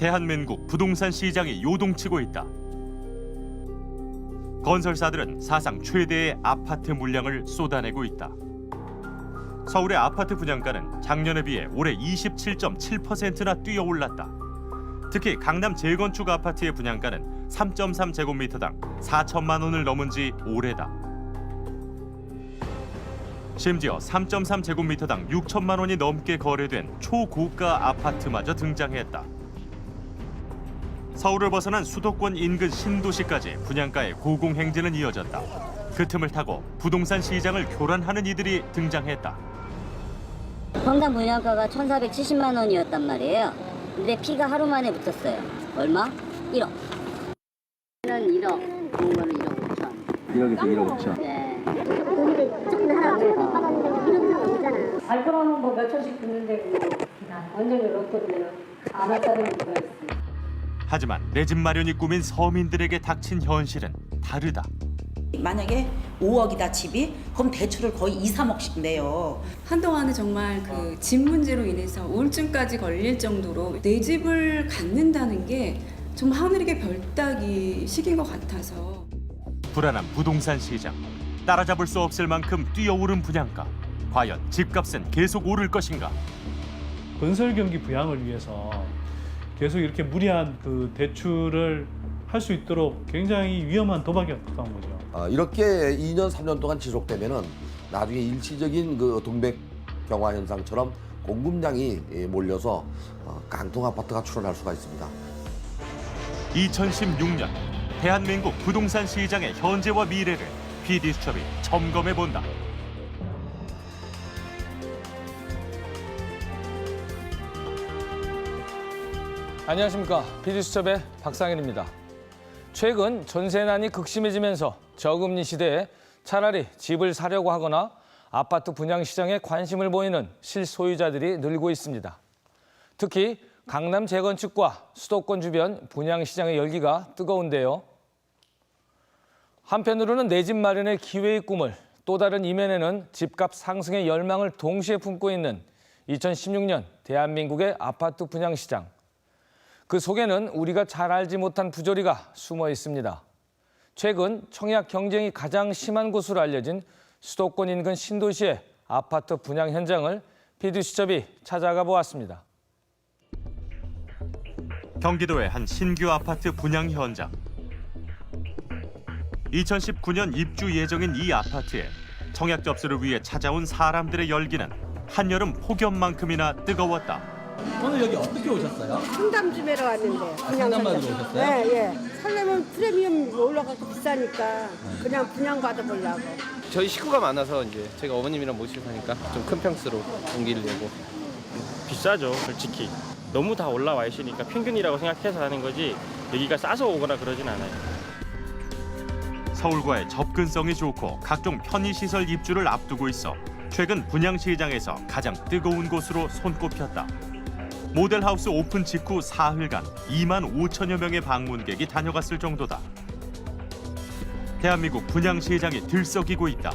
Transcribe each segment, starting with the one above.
대한민국 부동산 시장이 요동치고 있다. 건설사들은 사상 최대의 아파트 물량을 쏟아내고 있다. 서울의 아파트 분양가는 작년에 비해 올해 27.7%나 뛰어올랐다. 특히 강남 재건축 아파트의 분양가는 3.3제곱미터당 4천만 원을 넘은 지 오래다. 심지어 3.3제곱미터당 6천만 원이 넘게 거래된 초고가 아파트마저 등장했다. 서울을 벗어난 수도권 인근 신도시까지 분양가의 고공행진은 이어졌다. 그 틈을 타고 부동산 시장을 교란하는 이들이 등장했다. 평당 분양가가 1,470만 원이었단 말이에요. 근데 피가 하루 만에 붙었어요. 얼마? 1억. 는 1억, 좋은 거는 1억 5천. 1억에서 1억 5천. 네. 잘 들어오면 뭐 몇천씩 붙는데 완전히 로또면 안 왔다는 거가 있어요. 하지만 내 집 마련이 꿈인 서민들에게 닥친 현실은 다르다. 만약에 5억이다 집이 그럼 대출을 거의 2, 3억씩 내요. 한동안은 정말 그 집 문제로 인해서 우울증까지 걸릴 정도로 내 집을 갖는다는 게 정말 하늘에게 별 따기 식인 것 같아서. 불안한 부동산 시장, 따라잡을 수 없을 만큼 뛰어오른 분양가. 과연 집값은 계속 오를 것인가? 건설 경기 부양을 위해서 계속 이렇게 무리한 그 대출을 할 수 있도록 굉장히 위험한 도박에 가까운 거죠. 이렇게 2년, 3년 동안 지속되면은 나중에 일시적인 그 동백 경화 현상처럼 공급량이 몰려서 깡통 아파트가 출현할 수가 있습니다. 2016년 대한민국 부동산 시장의 현재와 미래를 PD수첩이 점검해 본다. 안녕하십니까. PD수첩의 박상일입니다. 최근 전세난이 극심해지면서 저금리 시대에 차라리 집을 사려고 하거나 아파트 분양 시장에 관심을 보이는 실소유자들이 늘고 있습니다. 특히 강남 재건축과 수도권 주변 분양 시장의 열기가 뜨거운데요. 한편으로는 내 집 마련의 기회의 꿈을, 또 다른 이면에는 집값 상승의 열망을 동시에 품고 있는 2016년 대한민국의 아파트 분양 시장. 그 속에는 우리가 잘 알지 못한 부조리가 숨어 있습니다. 최근 청약 경쟁이 가장 심한 곳으로 알려진 수도권 인근 신도시의 아파트 분양 현장을 PD수첩이 찾아가 보았습니다. 경기도의 한 신규 아파트 분양 현장. 2019년 입주 예정인 이 아파트에 청약 접수를 위해 찾아온 사람들의 열기는 한여름 폭염만큼이나 뜨거웠다. 오늘 여기 어떻게 오셨어요? 상담 좀 하러 왔는데. 상담 받으러 오셨어요? 네. 살려면 프리미엄 올라가고 비싸니까 그냥 분양 받아보려고. 저희 식구가 많아서 이제 제가 어머님이랑 모시고 사니까 좀 큰 평수로 옮기려고. 비싸죠, 솔직히. 너무 다 올라와 있으니까 평균이라고 생각해서 하는 거지 여기가 싸서 오거나 그러진 않아요. 서울과의 접근성이 좋고 각종 편의시설 입주를 앞두고 있어 최근 분양시장에서 가장 뜨거운 곳으로 손꼽혔다. 모델하우스 오픈 직후 사흘간 2만 5천여 명의 방문객이 다녀갔을 정도다. 대한민국 분양시장이 들썩이고 있다.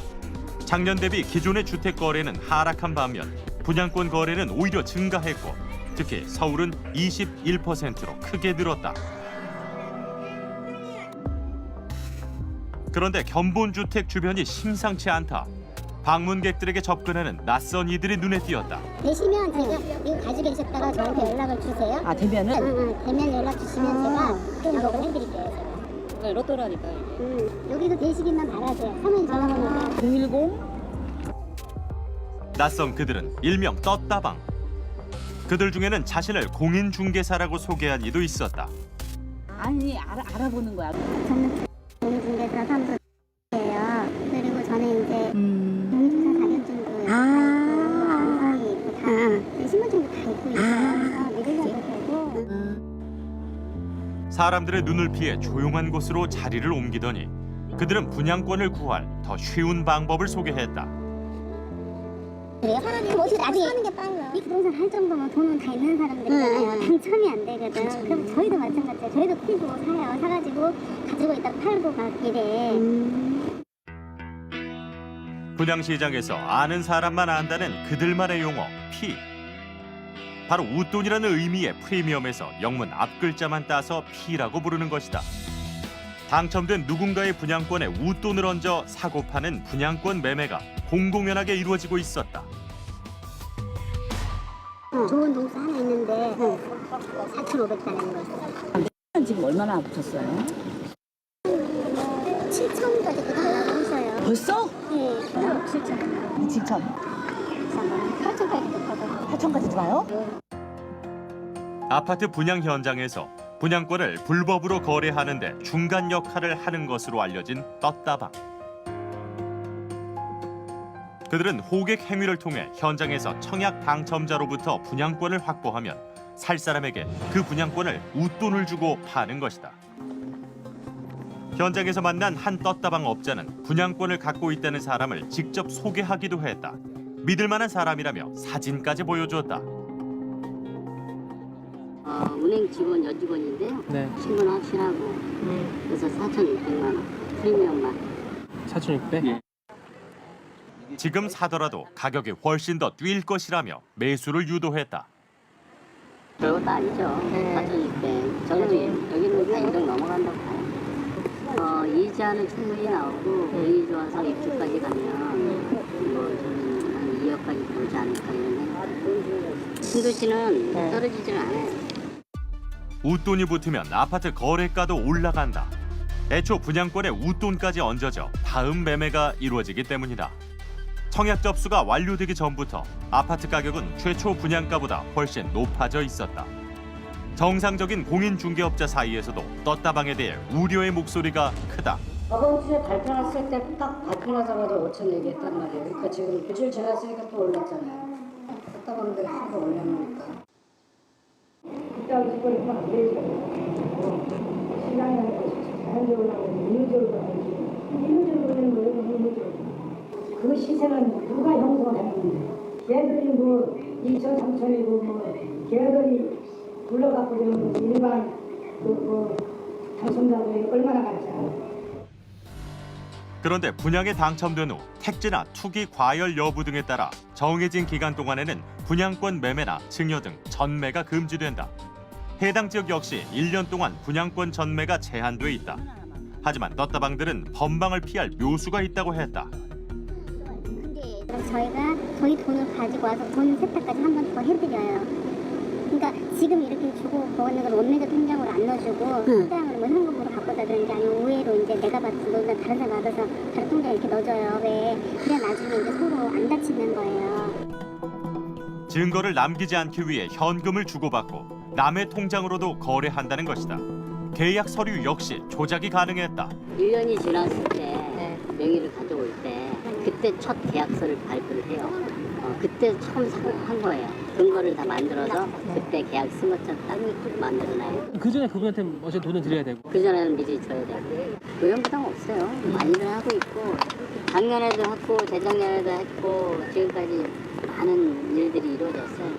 작년 대비 기존의 주택 거래는 하락한 반면 분양권 거래는 오히려 증가했고 특히 서울은 21%로 크게 늘었다. 그런데 견본주택 주변이 심상치 않다. 방문객들에게 접근하는 낯선 이들이 눈에 띄었다. 되시면 제가 이거 가지고 계셨다가 저한테 연락을 주세요. 아, 되면은? 응, 되면 연락 주시면 제가 등록을 해드릴게요. 그러니까 로또라니까. 여기도 되시기만 바라세요. 사모님 전화번호가 010? 낯선 그들은 일명 떴다방. 그들 중에는 자신을 공인중개사라고 소개한 이도 있었다. 아니, 알아보는 거야. 저는 공인중개사 사무소예요. 그리고 저는 이제 공인중개사 자격증도 안성이 있고 다 신분증도 다 있고 있어요. 믿으셔도 되고. 사람들의 눈을 피해 조용한 곳으로 자리를 옮기더니 그들은 분양권을 구할 더 쉬운 방법을 소개했다. 차라리 어디 사는 게 빨라. 이 부동산 할 정도면 돈은 다 있는 사람들이잖아요. 당첨이 안 되거든. 그럼 저희도 마찬가지예요. 저희도 피고 사요. 사가지고 가지고 있다가 팔고 막 이래. 분양시장에서 아는 사람만 안다는 그들만의 용어 피. 바로 웃돈이라는 의미의 프리미엄에서 영문 앞글자만 따서 P라고 부르는 것이다. 당첨된 누군가의 분양권에 웃돈을 얹어 사고 파는 분양권 매매가 공공연하게 이루어지고 있었다. 좋은 동사 하나 있는데 4,500달러인 거. 지금 얼마나 붙었어요? 7,000까지 달라고 했어요. 벌써? 네, 7,000. 7천. 8,000까지도 받아요. 8천까지 들어요? 아파트 분양 현장에서 분양권을 불법으로 거래하는 데 중간 역할을 하는 것으로 알려진 떴다방. 그들은 호객 행위를 통해 현장에서 청약 당첨자로부터 분양권을 확보하면 살 사람에게 그 분양권을 웃돈을 주고 파는 것이다. 현장에서 만난 한 떴다방 업자는 분양권을 갖고 있다는 사람을 직접 소개하기도 했다. 믿을 만한 사람이라며 사진까지 보여주었다. 은행 직원 여직원인데요. 네. 신분 확실하고 그래서 4,600만 원 프리미엄만. 4,600? 지금 사더라도 가격이 훨씬 더 뛸 것이라며 매수를 유도했다. 별것도 아니죠. 4,600. 저는 여기는 다 2억 넘어간다고 봐요. 이자는 충분히 나오고 운이 좋아서 입주까지 가면 뭐한 2억까지 들어오지 않을까 이런 생각. 신도시는 떨어지지는 않아요. 웃돈이 붙으면 아파트 거래가도 올라간다. 애초 분양권에 웃돈까지 얹어져 다음 매매가 이루어지기 때문이다. 청약 접수가 완료되기 전부터 아파트 가격은 최초 분양가보다 훨씬 높아져 있었다. 정상적인 공인중개업자 사이에서도 떴다방에 대해 우려의 목소리가 크다. 저번 주에 발표했을 때 딱 발표하자마자 5천 얘기했단 말이에요. 그러니까 지금 일주일 지났으니까 또 올랐잖아요. 떴다방들이 하도 올려놓으니까. 일단 지금 이거 안 되죠. 시장이라는 자연적으로 하고 인위적으로 하고 인위적으로 하는 거예요. 인위적으로. 그 시세는 누가 형성을 했는데 걔들이 뭐 2천, 3천이고 뭐 걔들이 불러갖고 지금 일반 당첨자들이 얼마나 갈지 알아요. 그런데 분양에 당첨된 후 택지나 투기 과열 여부 등에 따라 정해진 기간 동안에는 분양권 매매나 증여 등 전매가 금지된다. 해당 지역 역시 1년 동안 분양권 전매가 제한돼 있다. 하지만 떴다방들은 법망을 피할 묘수가 있다고 했다. 저희가 저희 돈을 가지고 와서 돈 세탁까지 한 번 더 해드려요. 그러니까 지금 이렇게 주고 보는 걸 원매적 통장으로 안 넣어주고 통장을 뭐 현금으로 바꿔다든지 아니면 우회로 이제 내가 받은 돈을 다른 사람 받아서 다른 통장에 이렇게 넣어줘요. 왜? 그래야 나중에 이제 서로 안 다치는 거예요. 증거를 남기지 않기 위해 현금을 주고받고 남의 통장으로도 거래한다는 것이다. 계약 서류 역시 조작이 가능했다. 1년이 지났을 때 명의를 가져올 때 그때 첫 계약서를 발표를 해요. 그때 처음 한 거예요. 근거를 다 만들어서 그때 계약 쓴 것처럼 딱 만들어놔요. 그 전에 그분한테 어제 돈을 드려야 되고. 그 전에는 미리 줘야 되고. 의형부담 없어요. 많이들 하고 있고 작년에도 했고 재작년에도 했고 지금까지 많은 일들이 이루어졌어요.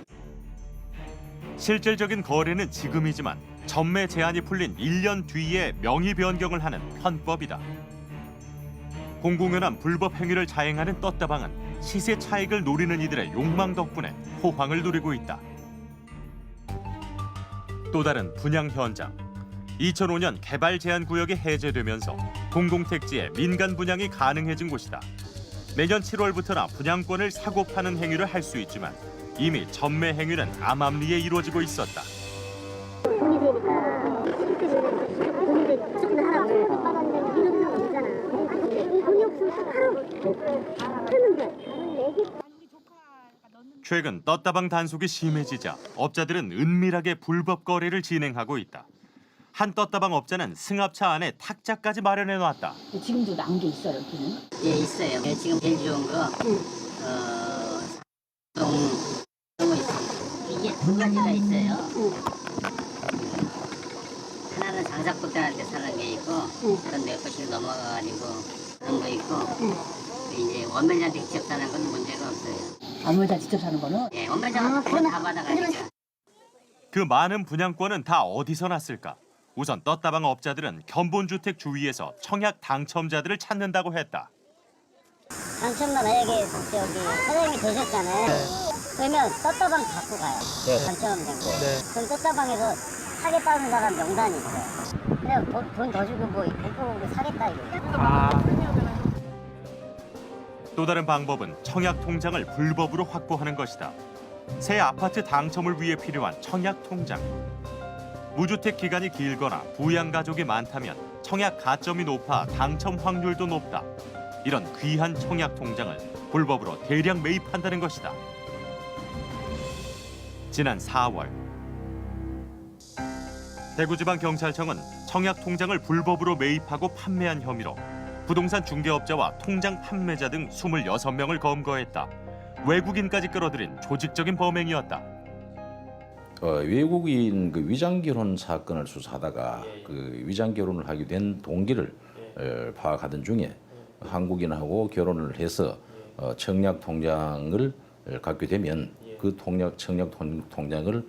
실질적인 거래는 지금이지만 전매 제한이 풀린 1년 뒤에 명의 변경을 하는 편법이다. 공공연한 불법 행위를 자행하는 떴다방은 시세 차익을 노리는 이들의 욕망 덕분에 호황을 누리고 있다. 또 다른 분양 현장. 2005년 개발 제한 구역이 해제되면서 공공택지에 민간 분양이 가능해진 곳이다. 내년 7월부터나 분양권을 사고 파는 행위를 할 수 있지만 이미 전매 행위는 암암리에 이루어지고 있었다. 돈이 되니까 돈이 조금 더 하라고 빠졌는데 이런 건 없잖아. 돈이 없으면 하는데. 최근 떴다방 단속이 심해지자 업자들은 은밀하게 불법 거래를 진행하고 있다. 한 떴다방 업자는 승합차 안에 탁자까지 마련해놨다. 지금도 나온 게 있어요, 여기는? 예, 있어요. 지금 제일 좋은 거 너무 있어요. 이게 두 가지가 있어요. 하나는 장사꾼들한테 사는 게 있고 그런 몇 번씩 넘어가가지고 그런 거 있고 이제 원매자한테 직접 사는 건 문제가 없어요. 원매자 직접 사는 거는? 예, 원매자가 다 받아가니까. 그 많은 분양권은 다 어디서 났을까? 우선 떴다방 업자들은 견본주택 주위에서 청약 당첨자들을 찾는다고 했다. 당첨자 만약에 저기 사장님이 되셨잖아요. 그러면 떴다방 갖고 가요. 당첨된 거. 그럼 떴다방에서 사겠다는 사람 명단이 있어요. 그냥 돈 더 주고 뭐 백보고 사겠다 이거예요. 또 다른 방법은 청약 통장을 불법으로 확보하는 것이다. 새 아파트 당첨을 위해 필요한 청약 통장. 무주택 기간이 길거나 부양 가족이 많다면 청약 가점이 높아 당첨 확률도 높다. 이런 귀한 청약 통장을 불법으로 대량 매입한다는 것이다. 지난 4월 대구지방경찰청은 청약 통장을 불법으로 매입하고 판매한 혐의로 부동산 중개업자와 통장 판매자 등 26명을 검거했다. 외국인까지 끌어들인 조직적인 범행이었다. 외국인 그 위장 결혼 사건을 수사하다가 그 위장 결혼을 하게 된 동기를 파악하던 중에 한국인하고 결혼을 해서 청약 통장을 갖게 되면 그 청약 통장을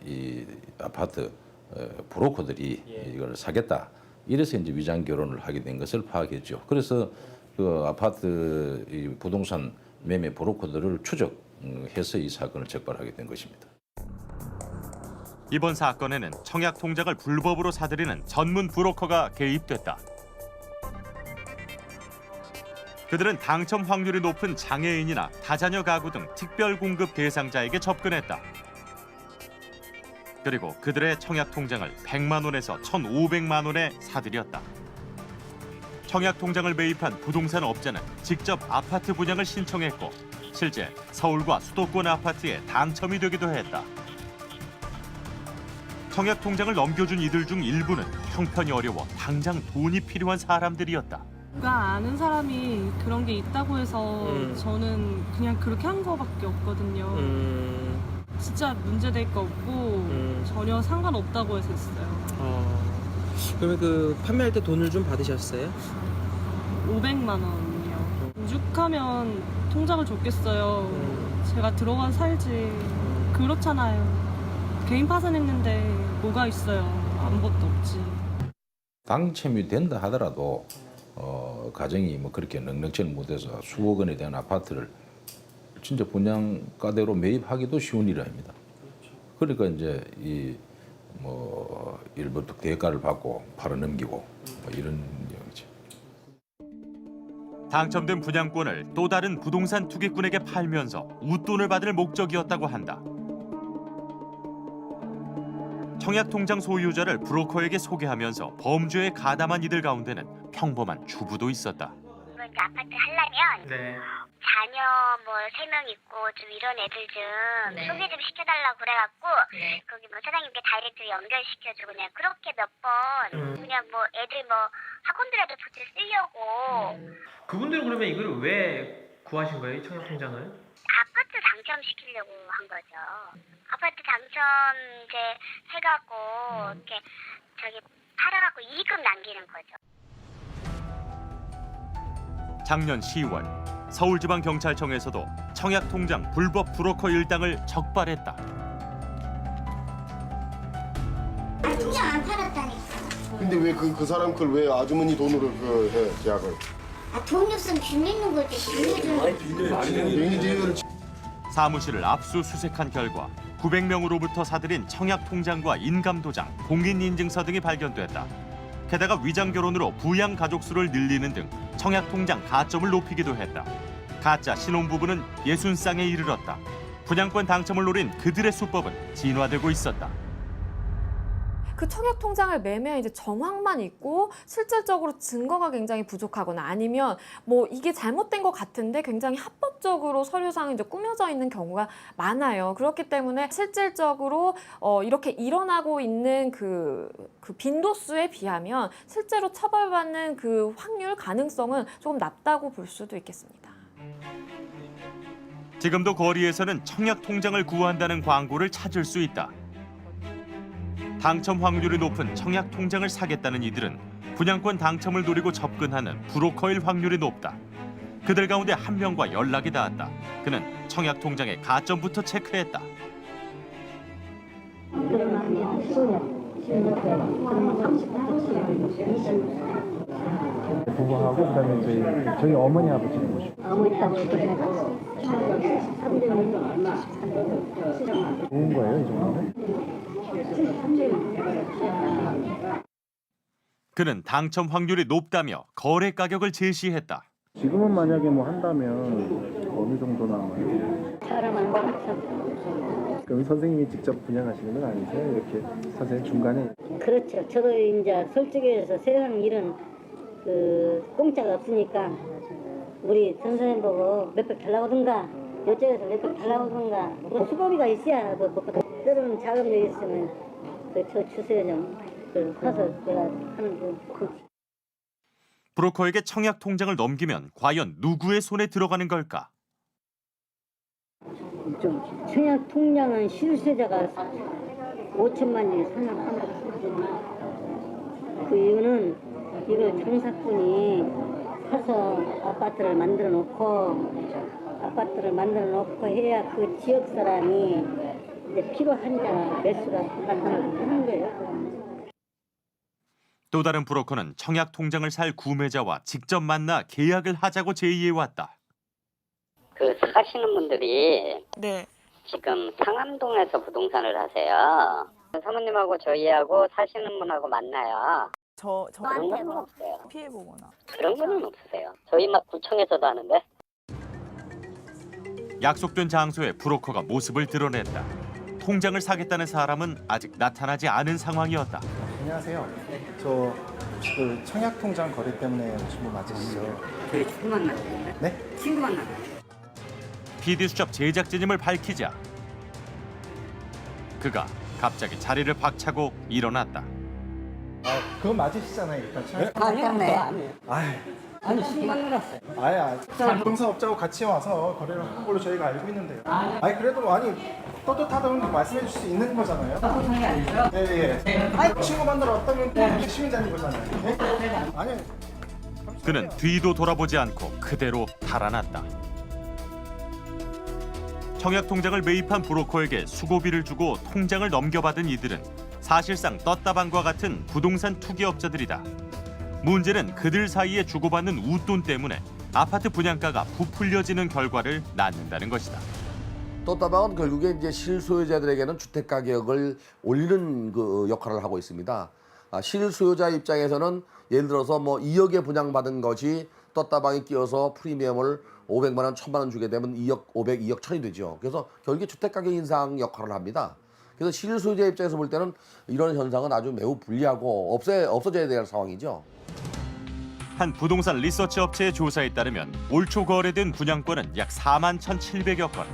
이 아파트 브로커들이 이걸 사겠다. 이래서 이제 위장 결혼을 하게 된 것을 파악했죠. 그래서 그 아파트 이 부동산 매매 브로커들을 추적해서 이 사건을 적발하게 된 것입니다. 이번 사건에는 청약 통장을 불법으로 사들이는 전문 브로커가 개입됐다. 그들은 당첨 확률이 높은 장애인이나 다자녀 가구 등 특별 공급 대상자에게 접근했다. 그리고 그들의 청약 통장을 100만 원에서 1,500만 원에 사들였다. 청약 통장을 매입한 부동산 업자는 직접 아파트 분양을 신청했고 실제 서울과 수도권 아파트에 당첨이 되기도 했다. 청약 통장을 넘겨준 이들 중 일부는 형편이 어려워 당장 돈이 필요한 사람들이었다. 누가 아는 사람이 그런 게 있다고 해서 저는 그냥 그렇게 한 거밖에 없거든요. 진짜 문제될 거 없고 전혀 상관없다고 해서 했어요. 그러면 그 판매할 때 돈을 좀 받으셨어요? 500만 원이요. 오죽하면 통장을 줬겠어요. 제가 들어가 살지. 그렇잖아요. 개인 파산했는데 뭐가 있어요. 아무것도 없지. 당첨이 된다 하더라도 가정이 뭐 그렇게 넉넉지는 못해서 수억 원에 대한 아파트를 진짜 분양가대로 매입하기도 쉬운 일이 아닙니다. 그러니까 이제 이 뭐 일부 대가를 받고 팔아넘기고 뭐 이런 얘기죠. 당첨된 분양권을 또 다른 부동산 투기꾼에게 팔면서 웃돈을 받을 목적이었다고 한다. 청약 통장 소유자를 브로커에게 소개하면서 범죄에 가담한 이들 가운데는 평범한 주부도 있었다. 이제 아파트 하려면 자녀 뭐 3명 있고 좀 이런 애들 좀 소개 좀 시켜달라고 그래갖고 거기 뭐 사장님께 다이렉트 연결시켜주고 그냥 그렇게 몇 번 그냥 뭐 애들 뭐 학원들에도 부채 쓰려고. 그분들은 그러면 이걸 왜 구하신 거예요, 이 청약 통장을? 아파트 당첨시키려고 한 거죠. 아파트 당첨 이제 해갖고 이렇게 저기 팔아갖고 이익금 남기는 거죠. 작년 10월 서울지방경찰청에서도 청약통장 불법 브로커 일당을 적발했다. 통장 안 팔았다니까. 근데 왜 그 사람 걸 왜 아주머니 돈으로 해 계약을? 돈 없으면 빌리는 거지. 빌려주는. 사무실을 압수수색한 결과 900명으로부터 사들인 청약통장과 인감도장, 공인인증서 등이 발견됐다. 게다가 위장결혼으로 부양 가족 수를 늘리는 등 청약통장 가점을 높이기도 했다. 가짜 신혼부부는 60쌍에 이르렀다. 분양권 당첨을 노린 그들의 수법은 진화되고 있었다. 그 청약 통장을 매매한 이제 정황만 있고 실질적으로 증거가 굉장히 부족하거나 아니면 뭐 이게 잘못된 것 같은데 굉장히 합법적으로 서류상 이제 꾸며져 있는 경우가 많아요. 그렇기 때문에 실질적으로 이렇게 일어나고 있는 그 빈도수에 비하면 실제로 처벌받는 그 확률 가능성은 조금 낮다고 볼 수도 있겠습니다. 지금도 거리에서는 청약 통장을 구한다는 광고를 찾을 수 있다. 당첨 확률이 높은 청약 통장을 사겠다는 이들은 분양권 당첨을 노리고 접근하는 브로커일 확률이 높다. 그들 가운데 한 명과 연락이 닿았다. 그는 청약 통장의 가점부터 체크했다. 부부하고 그다음에 저희 어머니 아버지는 모시고. 어머니하고 좋은 거예요, 이 정도는? 그는 당첨 확률이 높다며 거래 가격을 제시했다. 지금은 만약에 뭐 한다면 어느 정도나 뭐. 사람은 뭐 그럼 선생님이 직접 분양하시는 건 아니세요? 이렇게 선생님 중간에? 그렇죠. 저도 이제 솔직히 해서 세상 일은 공짜가 없으니까 우리 선생님 보고 몇백 달라고 하든가 이쪽에서 몇백 달라고 하든가 뭐 수고비가 있어야 뭐 때로는 자금력이 있으면 저 주세요 좀. 가서 내가 하는 그 브로커에게 청약 통장을 넘기면 과연 누구의 손에 들어가는 걸까? 좀 청약 통장은 실수요자가 5천만이 상납한 그 이유는 이걸 장사꾼이 사서 아파트를 만들어 놓고 해야 그 지역 사람이 이제 필요한 자 매수가 나타나는 거예요. 또 다른 브로커는 청약 통장을 살 구매자와 직접 만나 계약을 하자고 제의해왔다. 그 사시는 분들이 네. 지금 상암동에서 부동산을 하세요. 사모님하고 저희하고 사시는 분하고 만나요. 그런 건 없어요. 피해보거나. 그런 거는 없으세요. 저희 막 구청에서도 하는데. 약속된 장소에 브로커가 모습을 드러냈다. 통장을 사겠다는 사람은 아직 나타나지 않은 상황이었다. 안녕하세요. 저 그 청약 통장 거래 때문에 오신 분 맞으시죠? 그 친구 만났어요. 네? 친구 만났어요. PD수첩 제작진임을 밝히자 그가 갑자기 자리를 박차고 일어났다. 그건 맞으시잖아요, 일단 청약. 아니요. 아니, 친구 만났어요. 부동산업자하고 같이 와서 거래를 한 걸로 저희가 알고 있는데요. 아니 그래도 떳떳하다면 말씀해 주실 수 있는 거잖아요. 부동산이 아니죠? 예. 친구 만나러 왔다면 시민자인 거잖아요. 예? 아니. 그는 뒤도 돌아보지 않고 그대로 달아났다. 청약 통장을 매입한 브로커에게 수고비를 주고 통장을 넘겨받은 이들은 사실상 떴다방과 같은 부동산 투기업자들이다. 문제는 그들 사이에 주고받는 웃돈 때문에 아파트 분양가가 부풀려지는 결과를 낳는다는 것이다. 떴다방은 결국에 이제 실소유자들에게는 주택 가격을 올리는 그 역할을 하고 있습니다. 실소유자 입장에서는 예를 들어서 뭐 2억에 분양받은 것이 떴다방이 끼어서 프리미엄을 500만 원, 1000만 원 주게 되면 2억 500, 2억 1000이 되죠. 그래서 결국에 주택 가격 인상 역할을 합니다. 그래서 실소유자 입장에서 볼 때는 이런 현상은 아주 매우 불리하고 없어져야 될 상황이죠. 한 부동산 리서치 업체의 조사에 따르면 올 초 거래된 분양권은 약 4만 1,700여 건.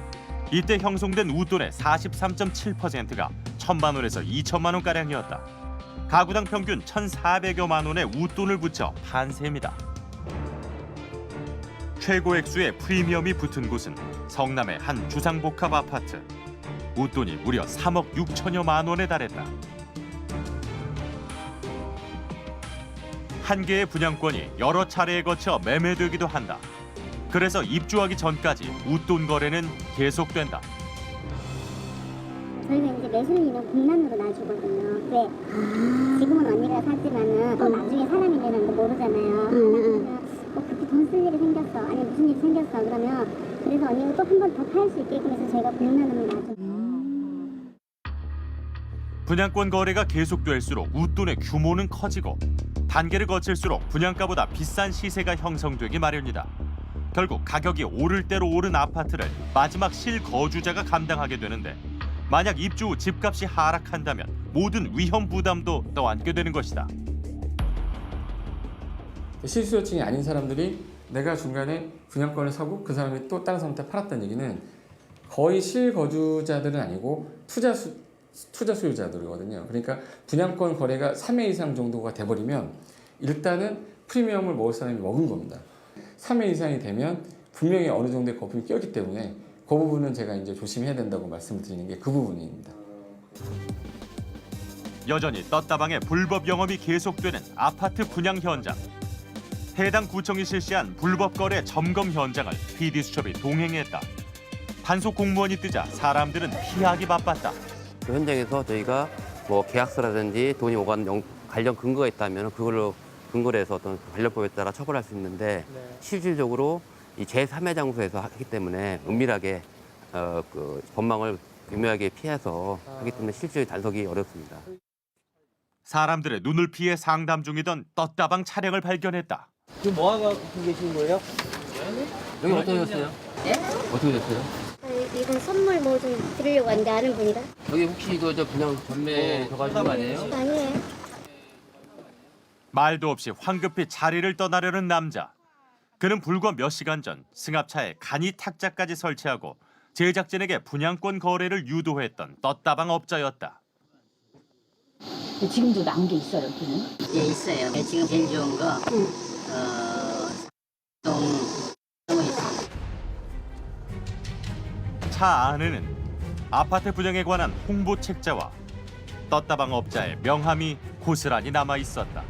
이때 형성된 웃돈의 43.7%가 1,000만 원에서 2천만 원가량이었다. 가구당 평균 1,400여만 원의 웃돈을 붙여 판세입니다. 최고 액수의 프리미엄이 붙은 곳은 성남의 한 주상복합 아파트. 웃돈이 무려 3억 6천여만 원에 달했다. 한 개의 분양권이 여러 차례에 거쳐 매매되기도 한다. 그래서 입주하기 전까지 웃돈 거래는 계속된다. 저희가 이제 매수인은 공란으로 놔주거든요. 왜? 지금은 언니가 사지만은 나중에 사람이 되는 거 모르잖아요. 그렇게 돈 쓸 일이 생겼어. 아니 무슨 일이 생겼어. 그러면 그래서 언니가 또 한 번 더 팔 수 있게끔 해서 저희가 공란으로 놔줘. 분양권 거래가 계속될수록 웃돈의 규모는 커지고 단계를 거칠수록 분양가보다 비싼 시세가 형성되기 마련이다. 결국 가격이 오를 대로 오른 아파트를 마지막 실거주자가 감당하게 되는데 만약 입주 후 집값이 하락한다면 모든 위험 부담도 떠안게 되는 것이다. 실수요층이 아닌 사람들이 내가 중간에 분양권을 사고 그 사람이 또 다른 사람한테 팔았다는 얘기는 거의 실거주자들은 아니고 투자 수요자들이거든요. 그러니까 분양권 거래가 3회 이상 정도가 돼버리면 일단은 프리미엄을 먹을 사람이 먹은 겁니다. 3회 이상이 되면 분명히 어느 정도의 거품이 껴있기 때문에 그 부분은 제가 이제 조심해야 된다고 말씀드리는 게 그 부분입니다. 여전히 떴다방의 불법 영업이 계속되는 아파트 분양 현장. 해당 구청이 실시한 불법 거래 점검 현장을 PD수첩이 동행했다. 단속 공무원이 뜨자 사람들은 피하기 바빴다. 그 현장에서 저희가 뭐 계약서라든지 돈이 오간 관련 근거가 있다면 그걸로 근거로 해서 어떤 관련법에 따라 처벌할 수 있는데 실질적으로 이 제3의 장소에서 하기 때문에 은밀하게 그 법망을 유명하게 피해서 하기 때문에 실질적인 단속이 어렵습니다. 사람들의 눈을 피해 상담 중이던 떴다방 차량을 발견했다. 지금 뭐 하고 계신 거예요? 여기 어떻게 됐어요? 예? 어떻게 됐어요? 이건 선물 뭐 좀 드리려고 하는데 아는 분이라. 여기 혹시 이거 그냥 전매 저가지는 거 아니에요? 아니에요. 말도 없이 황급히 자리를 떠나려는 남자. 그는 불과 몇 시간 전 승합차에 간이 탁자까지 설치하고 제작진에게 분양권 거래를 유도했던 떴다방 업자였다. 지금도 나온 게 있어요, 여기는? 예, 있어요. 지금 제일 좋은 거, 차 안에는 아파트 분양에 관한 홍보 책자와 떴다방 업자의 명함이 고스란히 남아 있었다.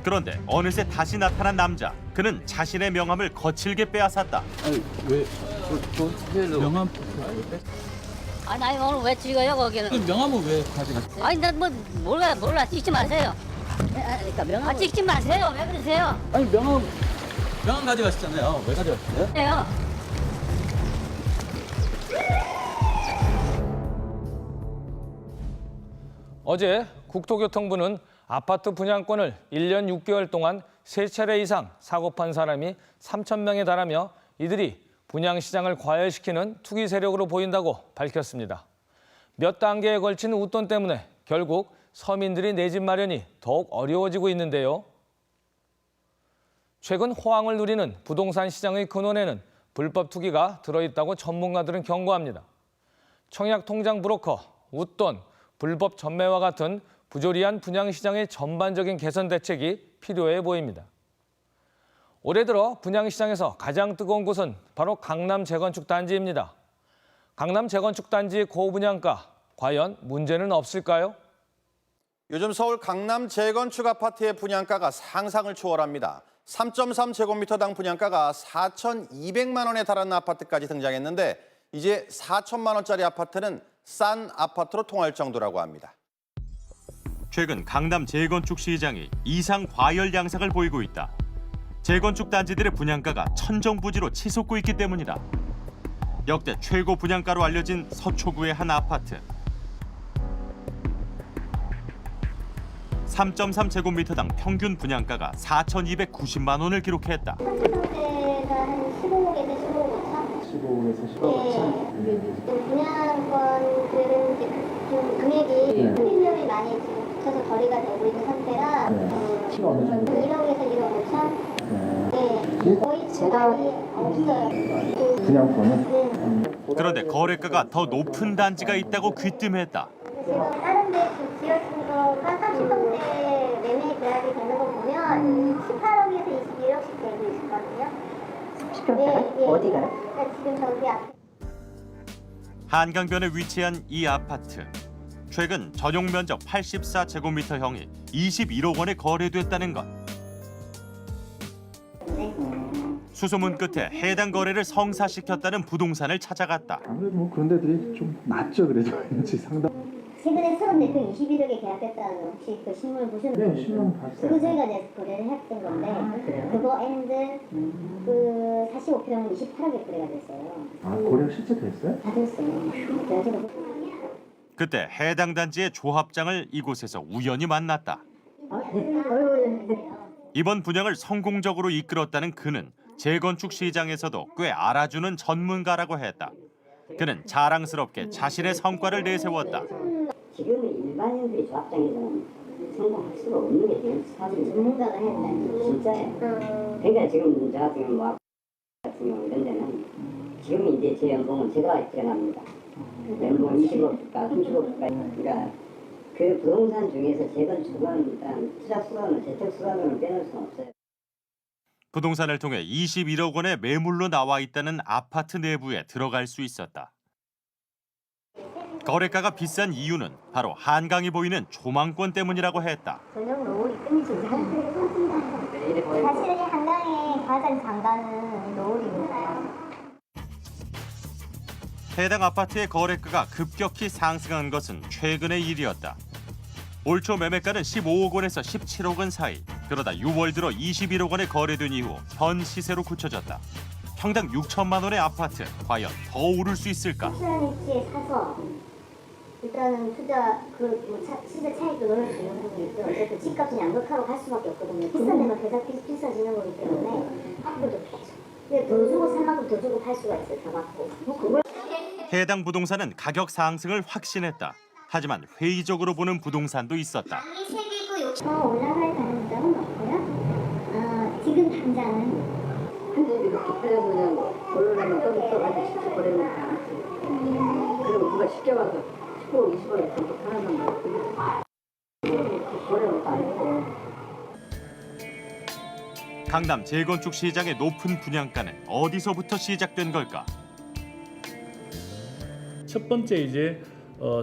그런데 어느새 다시 나타난 남자. 그는 자신의 명함을 거칠게 빼앗았다. 아니 왜? 명함. 아니, 오늘 왜 찍어요, 거기는? 명함은 왜 가져갔어요? 아니, 난 몰라. 찍지 마세요. 그러니까 명함. 찍지 마세요. 왜 그러세요? 아니 명함 가져가셨잖아요. 왜 가져갔어요? 네요. 어제 국토교통부는 아파트 분양권을 1년 6개월 동안 3차례 이상 사고판 사람이 3,000명에 달하며 이들이 분양시장을 과열시키는 투기 세력으로 보인다고 밝혔습니다. 몇 단계에 걸친 웃돈 때문에 결국 서민들이 내 집 마련이 더욱 어려워지고 있는데요. 최근 호황을 누리는 부동산 시장의 근원에는 불법 투기가 들어있다고 전문가들은 경고합니다. 청약통장 브로커, 웃돈, 불법 전매와 같은 부조리한 분양시장의 전반적인 개선 대책이 필요해 보입니다. 올해 들어 분양시장에서 가장 뜨거운 곳은 바로 강남 재건축 단지입니다. 강남 재건축 단지의 고분양가, 과연 문제는 없을까요? 요즘 서울 강남 재건축 아파트의 분양가가 상상을 초월합니다. 3.3제곱미터당 분양가가 4,200만 원에 달하는 아파트까지 등장했는데 이제 4천만 원짜리 아파트는 싼 아파트로 통할 정도라고 합니다. 최근 강남 재건축 시장이 이상 과열 양상을 보이고 있다. 재건축 단지들의 분양가가 천정부지로 치솟고 있기 때문이다. 역대 최고 분양가로 알려진 서초구의 한 아파트. 3.3제곱미터당 평균 분양가가 4,290만 원을 기록했다. 상대가 한 15억에서 15억 5천. 15억에서 15억 5천. 분양권 그래도 이제 좀 금액이 프리미엄이 많이 지금 붙어서 거래가 되고 있는 상태라 1억에서 1억 5천. 네, 거의 제가 없어요. 분양권은? 그런데 거래가가 더 높은 단지가 있다고 귀띔했다. 지금 다른 데 지어진 거가 30억대 매매 계약이 되는 거 보면 18억에서 21억씩 되고 있거든요. 30평대? 네, 어디가요? 그러니까 지금 저기 앞에. 한강변에 위치한 이 아파트. 최근 전용 면적 84제곱미터형이 21억 원에 거래됐다는 것. 수소문 끝에 해당 거래를 성사시켰다는 부동산을 찾아갔다. 아무래도 뭐 그런 데들이 좀 낫죠. 그래도 왠지 상당. 최근에 수원 대표 21억에 계약했다는 혹시 그 신문 보셨나요? 네, 신문 봤어요. 그거 저희가 이제 거래를 했던 건데 그거 앤드 그 45평은 28억에 거래가 됐어요. 아, 거래 실제 됐어요? 다 됐어요. 그때 해당 단지의 조합장을 이곳에서 우연히 만났다. 이번 분양을 성공적으로 이끌었다는 그는 재건축 시장에서도 꽤 알아주는 전문가라고 했다. 그는 자랑스럽게 자신의 성과를 내세웠다. 지금은 일반인들이 조합장에서는 성공할 수가 없는 게 지금 사실 전문가가 했다. 진짜예요. 그러니까 지금 저 같은 경우 뭐 같은 경우 이런 데는 지금 이제 제 연봉은 제가 정합니다. 연봉 20억가, 30억가. 그러니까 그 부동산 중에서 재건축은 일단 투자 수단을 재택 수단으로 빼놓을 수는 없어요. 부동산을 통해 21억 원의 매물로 나와 있다는 아파트 내부에 들어갈 수 있었다. 거래가가 비싼 이유는 바로 한강이 보이는 조망권 때문이라고 했다. 전용 노을이 끝이죠. 사실은 한강에 가장 장단은 노을입니다. 해당 아파트의 거래가가 급격히 상승한 것은 최근의 일이었다. 올 초 매매가는 15억 원에서 17억 원 사이. 그러다 6월 들어 21억 원에 거래된 이후 현 시세로 굳혀졌다. 평당 6천만 원의 아파트, 과연 더 오를 수 있을까? 투자한 위치에 사서 일단은 시세 차익도 넣을 수 있는 부분이 있죠. 어쨌든 집값은 양극화로 갈 수밖에 없거든요. 비싼 데가 계속 비싸지는 거기 때문에 확보도 좋죠. 근데 더 주고 살 만큼 더 주고 팔 수가 있어요. 다 맞고. 해당 부동산은 가격 상승을 확신했다. 하지만 회의적으로 보는 부동산도 있었다. 더 올라갈 가능성은 없고요. 지금 당장은 근데 이렇게 팔려면 올라가면 또 있어가지고 직접 거래는 그리고 누가 쉽게 와서 10억, 20억에 더 팔아놓는 거 거래는 아니고. 강남 재건축 시장의 높은 분양가는 어디서부터 시작된 걸까? 첫 번째 이제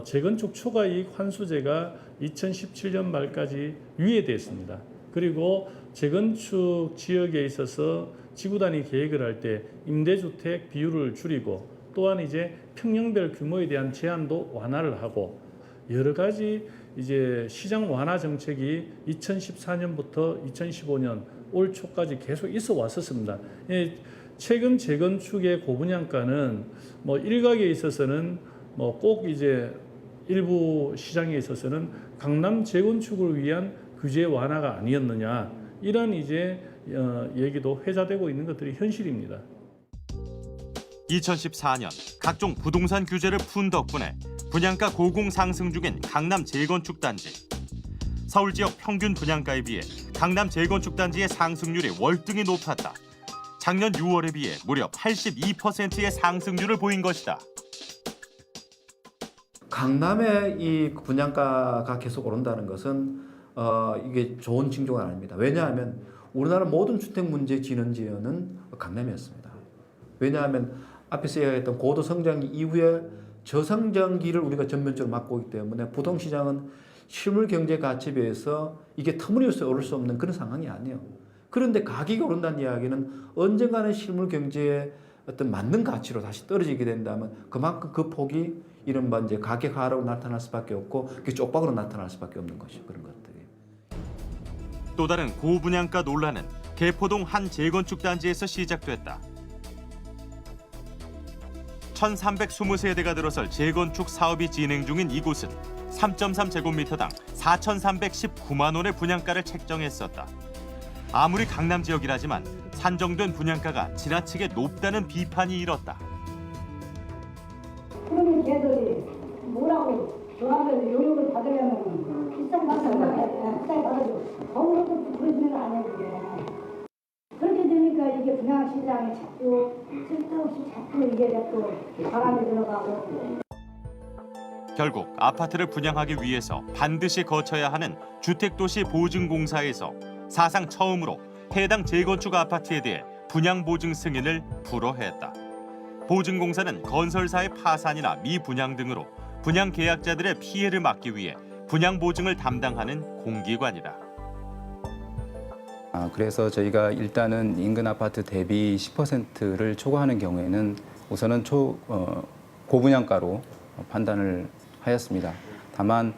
재건축 초과이익 환수제가 2017년 말까지 유예됐습니다. 그리고 재건축 지역에 있어서 지구 단위 계획을 할 때 임대주택 비율을 줄이고 또한 이제 평형별 규모에 대한 제한도 완화를 하고 여러 가지 이제 시장 완화 정책이 2014년부터 2015년 올 초까지 계속 있어 왔었습니다. 최근 재건축의 고분양가는 뭐 일각에 있어서는 뭐 꼭 이제 일부 시장에 있어서는 강남 재건축을 위한 규제 완화가 아니었느냐 이런 이제 얘기도 회자되고 있는 것들이 현실입니다. 2014년 각종 부동산 규제를 푼 덕분에 분양가 고공 상승 중인 강남 재건축 단지. 서울 지역 평균 분양가에 비해 강남 재건축 단지의 상승률이 월등히 높았다. 작년 6월에 비해 무려 82%의 상승률을 보인 것이다. 강남의 이 분양가가 계속 오른다는 것은 이게 좋은 징조가 아닙니다. 왜냐하면 우리나라 모든 주택 문제 진원지역은 강남이었습니다. 왜냐하면 앞에서 이야기했던 고도 성장 이후에 저성장기를 우리가 전면적으로 맞고 있기 때문에 부동시장은 실물 경제 가치에 비해서 이게 터무니없이 오를 수 없는 그런 상황이 아니에요. 그런데 가격이 오른다는 이야기는 언젠가는 실물 경제의 어떤 맞는 가치로 다시 떨어지게 된다면 그만큼 그 폭이 이른바 이제 가격 하락으로 나타날 수밖에 없고 그게 쪽박으로 나타날 수밖에 없는 것이죠. 그런 것들이. 또 다른 고분양가 논란은 개포동 한 재건축 단지에서 시작됐다. 1320세대가 들어설 재건축 사업이 진행 중인 이곳은 3.3제곱미터당 4,319만 원의 분양가를 책정했었다. 아무리 강남 지역이라지만 산정된 분양가가 지나치게 높다는 비판이 일었다. 그러면 걔들이 뭐라고 저한테 요령을 받으려면 비싼 값을 받아가지고 거울도 그러지는 않아요. 그렇게 되니까 이게 분양시장에 자꾸 쓸데없이 자꾸 이게 자꾸 바람이 들어가고. 결국 아파트를 분양하기 위해서 반드시 거쳐야 하는 주택도시보증공사에서 사상 처음으로 해당 재건축 아파트에 대해 분양보증 승인을 불허했다. 보증공사는 건설사의 파산이나 미분양 등으로 분양 계약자들의 피해를 막기 위해 분양보증을 담당하는 공기관이다. 그래서 저희가 일단은 인근 아파트 대비 10%를 초과하는 경우에는 우선은 고분양가로 판단을 하였습니다. 다만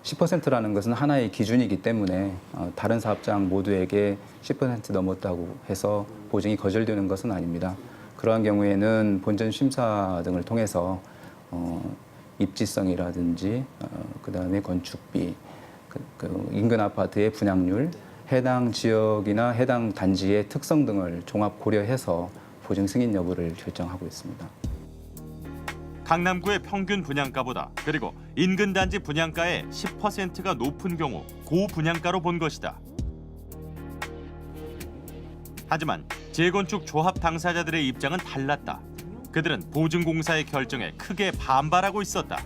10%라는 것은 하나의 기준이기 때문에 다른 사업장 모두에게 10% 넘었다고 해서 보증이 거절되는 것은 아닙니다. 그러한 경우에는 본전 심사 등을 통해서 입지성이라든지 그다음에 건축비, 인근 아파트의 분양률, 해당 지역이나 해당 단지의 특성 등을 종합 고려해서 보증 승인 여부를 결정하고 있습니다. 강남구의 평균 분양가보다 그리고 인근 단지 분양가의 10%가 높은 경우 고분양가로 본 것이다. 하지만 재건축 조합 당사자들의 입장은 달랐다. 그들은 보증공사의 결정에 크게 반발하고 있었다.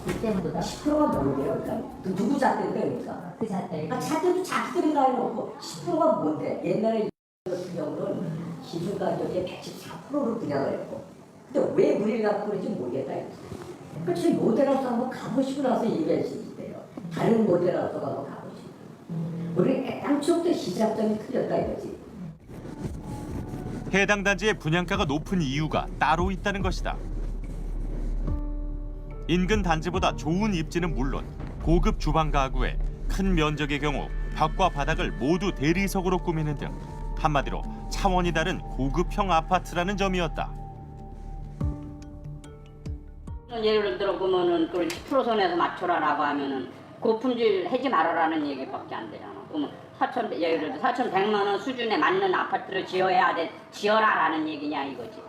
이때부터 10%가 뭔데요? 누구 잣대입니까? 그 잣대. 잣대도 자기들이 해놓고 10%가 뭔데? 옛날에 같은 경우는 기준 가격의 114%를 분양을 했고, 근데 왜 우리가 그런지 모르겠다. 그렇지 모델하우스 한번 가보시고 나서 얘기하시는데요. 다른 모델하우스가 한번 가보시고. 우리 애당초부터 시작점이 틀렸다 이거지. 해당 단지의 분양가가 높은 이유가 따로 있다는 것이다. 인근 단지보다 좋은 입지는 물론 고급 주방 가구에 큰 면적의 경우 벽과 바닥을 모두 대리석으로 꾸미는 등 한마디로 차원이 다른 고급형 아파트라는 점이었다. 예를 들어 보면은 그걸 10% 선에서 맞춰라라고 하면은 고품질 하지 말아라는 얘기밖에 안 되잖아. 그러면 4천 예를 들어 4,100만 원 수준에 맞는 아파트를 지어라라는 얘기냐 이거지.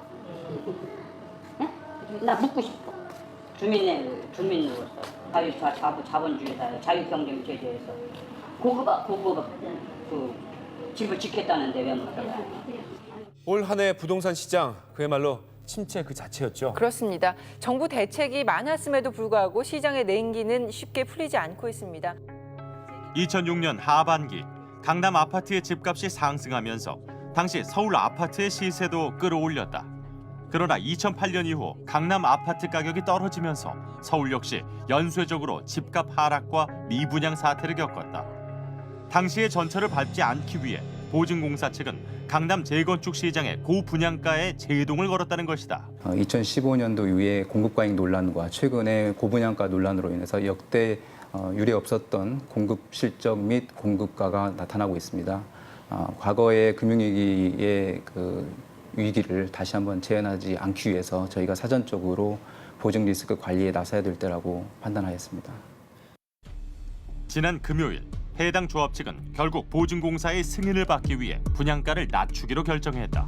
네? 나 묻고 싶어. 주민으로서 자본주의사 자유경쟁 제도에서 고급 그 집을 짓겠다는데 왜 못 들어가요? 올 한 해 부동산 시장 그야말로 침체 그 자체였죠. 그렇습니다. 정부 대책이 많았음에도 불구하고 시장의 냉기는 쉽게 풀리지 않고 있습니다. 2006년 하반기 강남 아파트의 집값이 상승하면서 당시 서울 아파트의 시세도 끌어올렸다. 그러나 2008년 이후 강남 아파트 가격이 떨어지면서 서울 역시 연쇄적으로 집값 하락과 미분양 사태를 겪었다. 당시의 전철을 밟지 않기 위해 보증공사 측은 강남 재건축 시장의 고분양가에 제동을 걸었다는 것이다. 2015년도 이후에 공급 과잉 논란과 최근의 고분양가 논란으로 인해서 역대 유례 없었던 공급 실적 및 공급가가 나타나고 있습니다. 과거의 금융위기의 위기를 다시 한번 재현하지 않기 위해서 저희가 사전적으로 보증 리스크 관리에 나서야 될 때라고 판단하였습니다. 지난 금요일 해당 조합 측은 결국 보증공사의 승인을 받기 위해 분양가를 낮추기로 결정했다.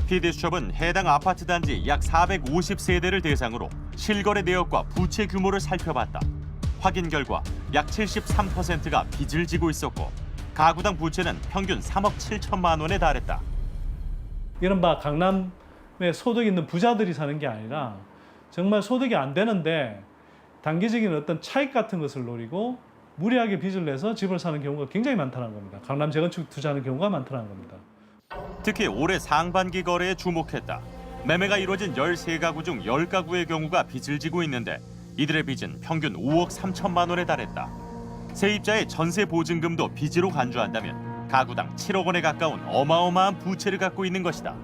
PD수첩은 해당 아파트 단지 약 450세대를 대상으로 실거래 내역과 부채 규모를 살펴봤다. 확인 결과 약 73%가 빚을 지고 있었고 가구당 부채는 평균 3억 7천만 원에 달했다. 이른바 강남에 소득 있는 부자들이 사는 게 아니라 정말 소득이 안 되는데 단기적인 어떤 차익 같은 것을 노리고 무리하게 빚을 내서 집을 사는 경우가 굉장히 많다는 겁니다. 강남 재건축 투자하는 경우가 많다는 겁니다. 특히 올해 상반기 거래에 주목했다. 매매가 이루어진 13가구 중 10가구의 경우가 빚을 지고 있는데 이들의 빚은 평균 5억 3천만 원에 달했다. 세입자의 전세 보증금도 빚으로 간주한다면 가구당 7억 원에 가까운 어마어마한 부채를 갖고 있는 것이다.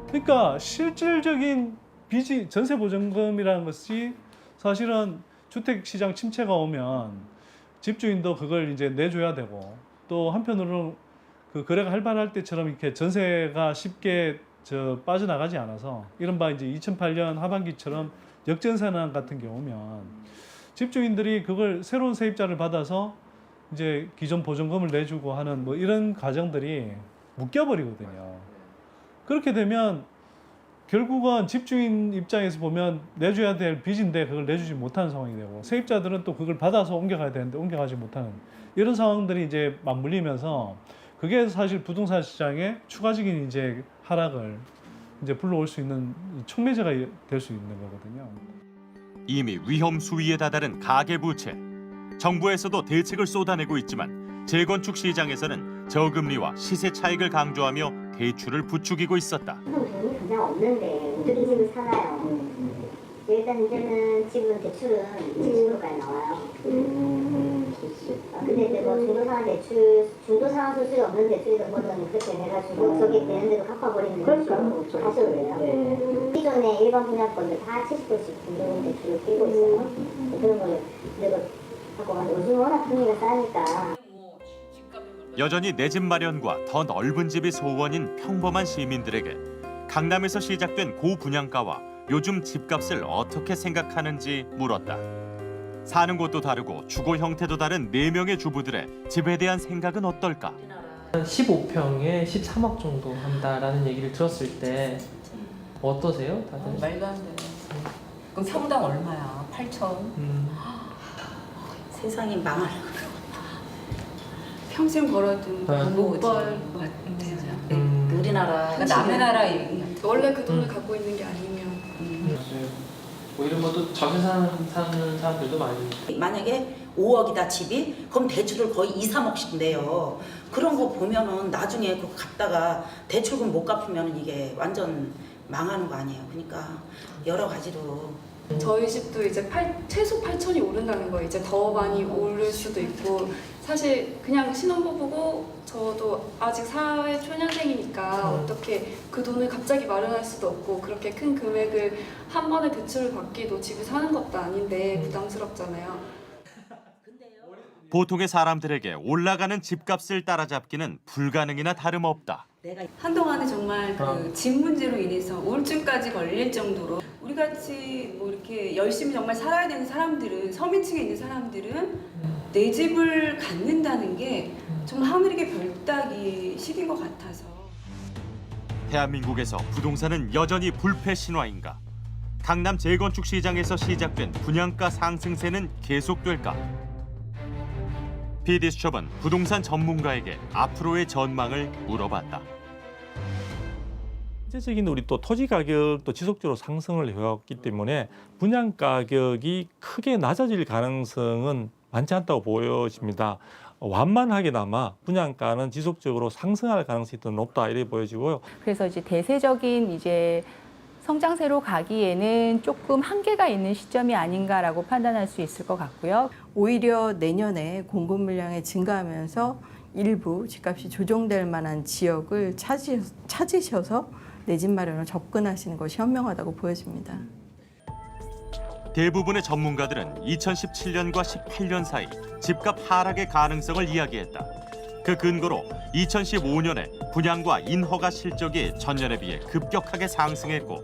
그러니까 실질적인 빚이 전세 보증금이라는 것이 사실은 주택 시장 침체가 오면 집주인도 그걸 이제 내줘야 되고 또 한편으로는 그 거래가 활발할 때처럼 이렇게 전세가 쉽게 빠져나가지 않아서 이른바 이제 2008년 하반기처럼 역전세난 같은 경우면 집주인들이 그걸 새로운 세입자를 받아서 이제 기존 보증금을 내주고 하는 뭐 이런 과정들이 묶여버리거든요. 그렇게 되면 결국은 집주인 입장에서 보면 내줘야 될 빚인데 그걸 내주지 못하는 상황이 되고 세입자들은 또 그걸 받아서 옮겨가야 되는데 옮겨가지 못하는 이런 상황들이 이제 맞물리면서 그게 사실 부동산 시장에 추가적인 이제 하락을 이제 불러올 수 있는 촉매제가 될 수 있는 거거든요. 이미 위험 수위에 다다른 가계부채. 정부에서도 대책을 쏟아내고 있지만 재건축 시장에서는 저금리와 시세 차익을 강조하며 대출을 부추기고 있었다. 돈이 그냥 없는데 어떻게 집을 사나요? 일단 이제는 지금 대출은 70%까지 나와요. 근데 이제 뭐 중도상환 수수료 없는 대출이든 뭐든 그렇게 해가지고 저게 되는데도 갚아버리는 대출로 하셔도 돼요. 기존에 일반 분양권들 다 70%씩 중도 대출을 끼고 있어요. 그런 걸 내가 갖고 가서 요즘 워낙 금리가 싸니까. 여전히 내 집 마련과 더 넓은 집이 소원인 평범한 시민들에게 강남에서 시작된 고분양가와 요즘 집값을 어떻게 생각하는지 물었다. 사는 곳도 다르고 주거 형태도 다른 4명의 주부들의 집에 대한 생각은 어떨까? 15평에 13억 정도 한다라는 얘기를 들었을 때 어떠세요? 다들? 말도 안 돼. 그럼 평당 얼마야? 8천. 세상이 망하려고. 평생 벌어도 못 벌 것 같아요. 우리나라 남의 나라 얘기. 원래 그 돈을 갖고 있는 게 아니면. 뭐 이런 것도 전세 사는 사람들도 많이. 만약에 5억이다 집이 그럼 대출을 거의 2, 3억씩 내요. 그런 거 보면은 나중에 그거 갚다가 대출금 못 갚으면 이게 완전 망하는 거 아니에요. 그러니까 여러 가지로. 저희 집도 이제 최소 8천이 오른다는 거예요. 이제 더 많이 오를 수도 있고 사실 그냥 신혼부부고 저도 아직 사회 초년생이니까 어떻게 그 돈을 갑자기 마련할 수도 없고 그렇게 큰 금액을 한 번에 대출을 받기도 집에 사는 것도 아닌데 부담스럽잖아요. 보통의 사람들에게 올라가는 집값을 따라잡기는 불가능이나 다름없다. 한동안에 정말 그 집 문제로 인해서 우울증까지 걸릴 정도로 우리 같이 뭐 이렇게 열심히 정말 살아야 되는 사람들은 서민층에 있는 사람들은 내 집을 갖는다는 게 정말 하늘에게 별 따기 식인 것 같아서. 대한민국에서 부동산은 여전히 불패 신화인가? 강남 재건축 시장에서 시작된 분양가 상승세는 계속될까? PD수첩은 부동산 전문가에게 앞으로의 전망을 물어봤다. 실제적인 우리 또 토지 가격도 지속적으로 상승을 해왔기 때문에 분양 가격이 크게 낮아질 가능성은 많지 않다고 보여집니다. 완만하게나마 분양가는 지속적으로 상승할 가능성이 더 높다 이렇게 보여지고요. 그래서 이제 대세적인 이제 성장세로 가기에는 조금 한계가 있는 시점이 아닌가라고 판단할 수 있을 것 같고요. 오히려 내년에 공급 물량이 증가하면서 일부 집값이 조정될 만한 지역을 찾으셔서 내 집 마련을 접근하시는 것이 현명하다고 보여집니다. 대부분의 전문가들은 2017년과 18년 사이 집값 하락의 가능성을 이야기했다. 그 근거로 2015년에 분양과 인허가 실적이 전년에 비해 급격하게 상승했고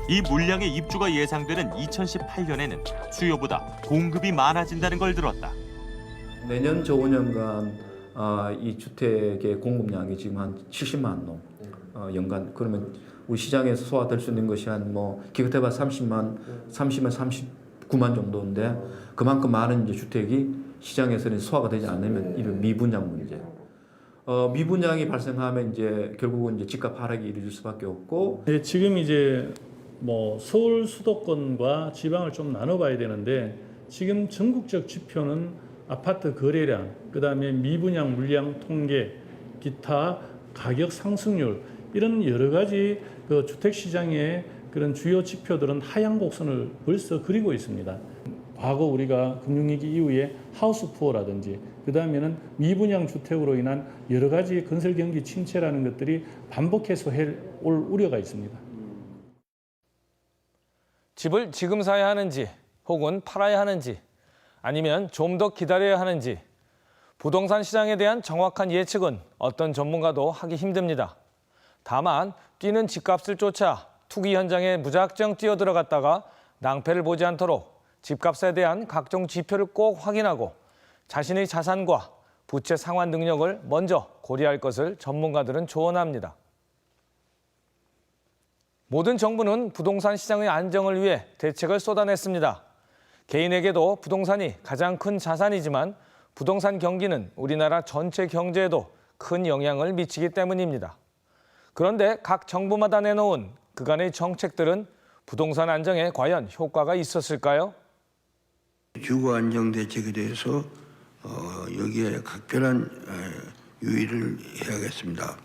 이 물량의 입주가 예상되는 2018년에는 수요보다 공급이 많아진다는 걸 들었다. 내년 저 5년간 이 주택의 공급량이 지금 한 70만 동 연간. 그러면 우리 시장에서 소화될 수 있는 것이 한 뭐 기껏해봐 39만 정도인데 그만큼 많은 이제 주택이 시장에서는 소화가 되지 않으면 이런 미분양 문제. 미분양이 발생하면 이제 결국은 이제 집값 하락이 이루어질 수밖에 없고. 네, 지금 이제 뭐 서울 수도권과 지방을 좀 나눠봐야 되는데 지금 전국적 지표는 아파트 거래량, 그다음에 미분양 물량 통계, 기타 가격 상승률 이런 여러 가지 그 주택 시장의 그런 주요 지표들은 하향 곡선을 벌써 그리고 있습니다. 과거 우리가 금융위기 이후에 하우스 푸어라든지 그다음에는 미분양 주택으로 인한 여러 가지 건설 경기 침체라는 것들이 반복해서 올 우려가 있습니다. 집을 지금 사야 하는지 혹은 팔아야 하는지 아니면 좀 더 기다려야 하는지 부동산 시장에 대한 정확한 예측은 어떤 전문가도 하기 힘듭니다. 다만 뛰는 집값을 쫓아 투기 현장에 무작정 뛰어들어갔다가 낭패를 보지 않도록 집값에 대한 각종 지표를 꼭 확인하고 자신의 자산과 부채 상환 능력을 먼저 고려할 것을 전문가들은 조언합니다. 모든 정부는 부동산 시장의 안정을 위해 대책을 쏟아냈습니다. 개인에게도 부동산이 가장 큰 자산이지만 부동산 경기는 우리나라 전체 경제에도 큰 영향을 미치기 때문입니다. 그런데 각 정부마다 내놓은 그간의 정책들은 부동산 안정에 과연 효과가 있었을까요? 주거 안정 대책에 대해서 여기에 각별한 유의를 해야겠습니다.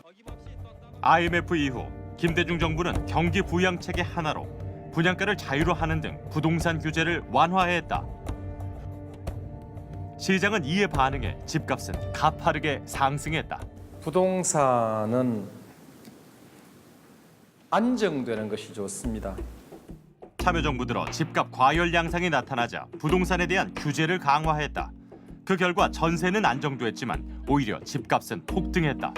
IMF 이후 김대중 정부는 경기 부양책의 하나로 분양가를 자유로 하는 등 부동산 규제를 완화했다. 시장은 이에 반응해 집값은 가파르게 상승했다. 부동산은 안정되는 것이 좋습니다. 참여정부 들어 집값 과열 양상이 나타나자 부동산에 대한 규제를 강화했다. 그 결과 전세는 안정됐지만 오히려 집값은 폭등했다.